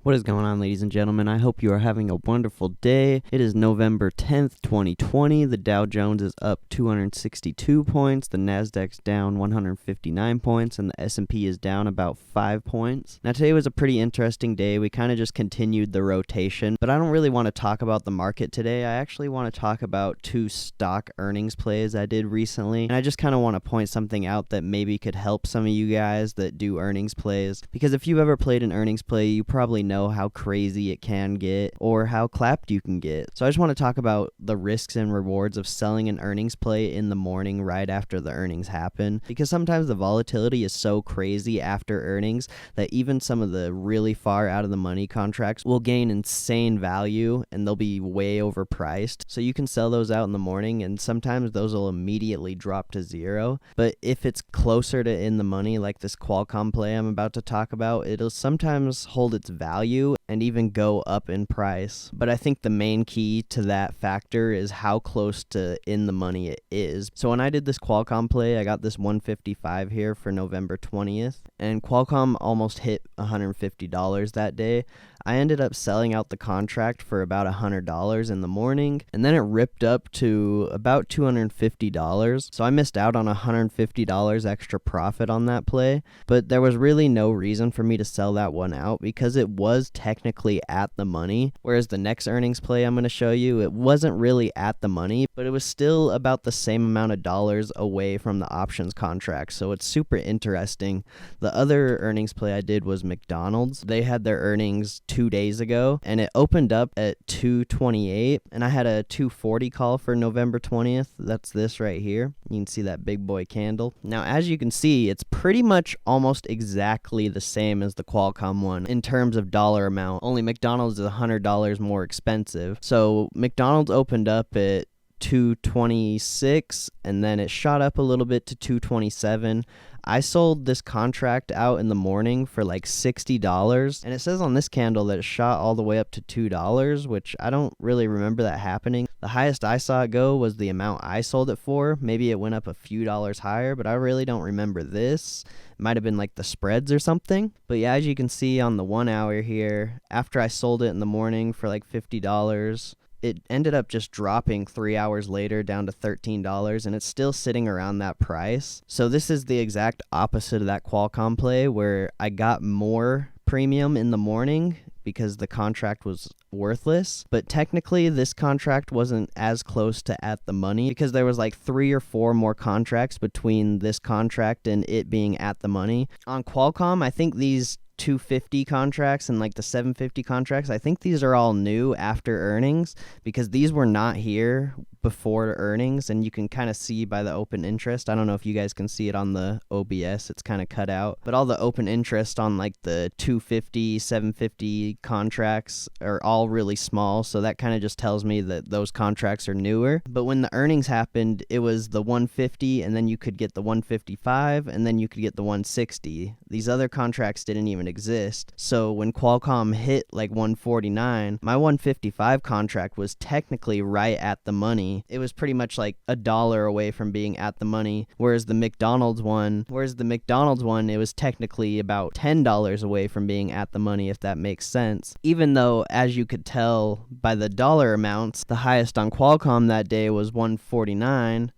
What is going on, ladies and gentlemen? I hope you are having a wonderful day. It is November 10th, 2020. The Dow Jones is up 262 points, the Nasdaq's down 159 points, and the S&P is down about 5 points. Now, today was a pretty interesting day. We kind of just continued the rotation, but I don't really want to talk about the market today. I actually want to talk about two stock earnings plays I did recently, and I just kind of want to point something out that maybe could help some of you guys that do earnings plays, because if you've ever played an earnings play, you probably know how crazy it can get or how clapped you can get. So I just want to talk about the risks and rewards of selling an earnings play in the morning right after the earnings happen, because sometimes the volatility is so crazy after earnings that even some of the really far out of the money contracts will gain insane value and they'll be way overpriced. So you can sell those out in the morning and sometimes those will immediately drop to zero. But if it's closer to in the money, like this Qualcomm play I'm about to talk about, it'll sometimes hold its value and even go up in price. But I think the main key to that factor is how close to in the money it is. So when I did this Qualcomm play, I got this 155 here for November 20th, and Qualcomm almost hit $150 that day. I ended up selling out the contract for about $100 in the morning, and then it ripped up to about $250. So I missed out on $150 extra profit on that play, but there was really no reason for me to sell that one out because it was technically at the money, whereas the next earnings play I'm going to show you, it wasn't really at the money, but it was still about the same amount of dollars away from the options contract. So it's super interesting. The other earnings play I did was McDonald's. They had their earnings 2 days ago, and it opened up at 228, and I had a 240 call for November 20th. That's this right here. You can see that big boy candle. Now, as you can see, it's pretty much almost exactly the same as the Qualcomm one in terms of dollar amount, only McDonald's is $100 more expensive. So McDonald's opened up at 226, and then it shot up a little bit to 227. I sold this contract out in the morning for like $60, and it says on this candle that it shot all the way up to $2, which I don't really remember that happening. The highest I saw it go was the amount I sold it for. Maybe it went up a few dollars higher, but I really don't remember this. It might have been like the spreads or something. But yeah, as you can see on the 1 hour here, after I sold it in the morning for like $50, it ended up just dropping 3 hours later down to $13, and it's still sitting around that price. So this is the exact opposite of that Qualcomm play, where I got more premium in the morning because the contract was worthless. But technically this contract wasn't as close to at the money because there was like 3 or 4 more contracts between this contract and it being at the money. On Qualcomm, I think these 250 contracts and like the 750 contracts, I think these are all new after earnings because these were not here before earnings, and you can kind of see by the open interest. I don't know if you guys can see it on the OBS, it's kind of cut out, but all the open interest on like the 250, 750 contracts are all really small, so that kind of just tells me that those contracts are newer. But when the earnings happened, it was the 150, and then you could get the 155, and then you could get the 160. These other contracts didn't even exist. So when Qualcomm hit like 149, my 155 contract was technically right at the money. It was pretty much like $1 away from being at the money, whereas the McDonald's one, it was technically about $10 away from being at the money, if that makes sense. Even though, as you could tell by the dollar amounts, the highest on Qualcomm that day was 149,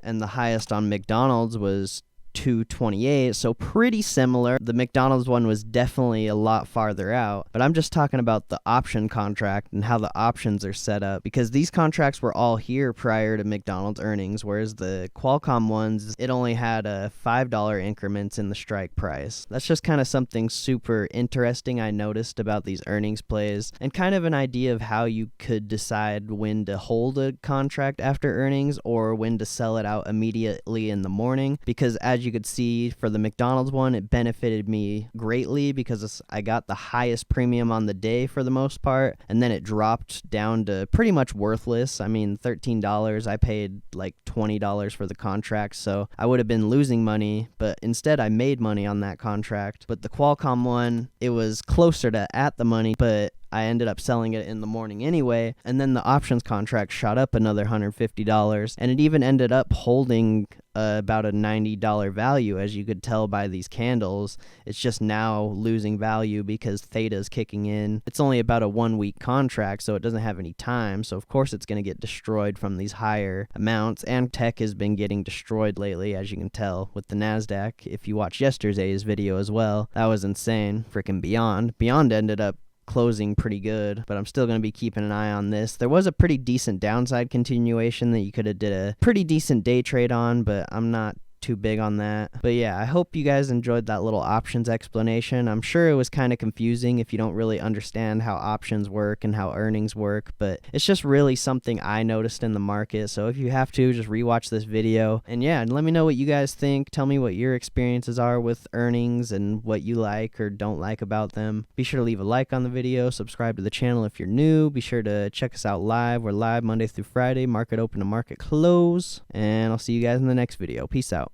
and the highest on McDonald's was 228, so pretty similar. The McDonald's one was definitely a lot farther out, but I'm just talking about the option contract and how the options are set up, because these contracts were all here prior to McDonald's earnings, whereas the Qualcomm ones, it only had a $5 increments in the strike price. That's just kind of something super interesting I noticed about these earnings plays, and kind of an idea of how you could decide when to hold a contract after earnings or when to sell it out immediately in the morning, because as you could see for the McDonald's one, it benefited me greatly because I got the highest premium on the day for the most part, and then it dropped down to pretty much worthless. I mean, $13, I paid like $20 for the contract, so I would have been losing money, but instead I made money on that contract. But the Qualcomm one, it was closer to at the money, but I ended up selling it in the morning anyway, and then the options contract shot up another $150, and it even ended up holding about a $90 value, as you could tell by these candles. It's just now losing value because theta's kicking in. It's only about a 1-week contract, so it doesn't have any time, so of course it's going to get destroyed from these higher amounts. And tech has been getting destroyed lately, as you can tell with the Nasdaq. If you watched yesterday's video as well, that was insane. Freaking Beyond ended up closing pretty good, but I'm still going to be keeping an eye on this. There was a pretty decent downside continuation that you could have did a pretty decent day trade on, but I'm not too big on that. But yeah, I hope you guys enjoyed that little options explanation. I'm sure it was kind of confusing if you don't really understand how options work and how earnings work, but it's just really something I noticed in the market. So if you have to, just rewatch this video. And yeah, let me know what you guys think. Tell me what your experiences are with earnings and what you like or don't like about them. Be sure to leave a like on the video, subscribe to the channel if you're new. Be sure to check us out live. We're live Monday through Friday, market open to market close. And I'll see you guys in the next video. Peace out.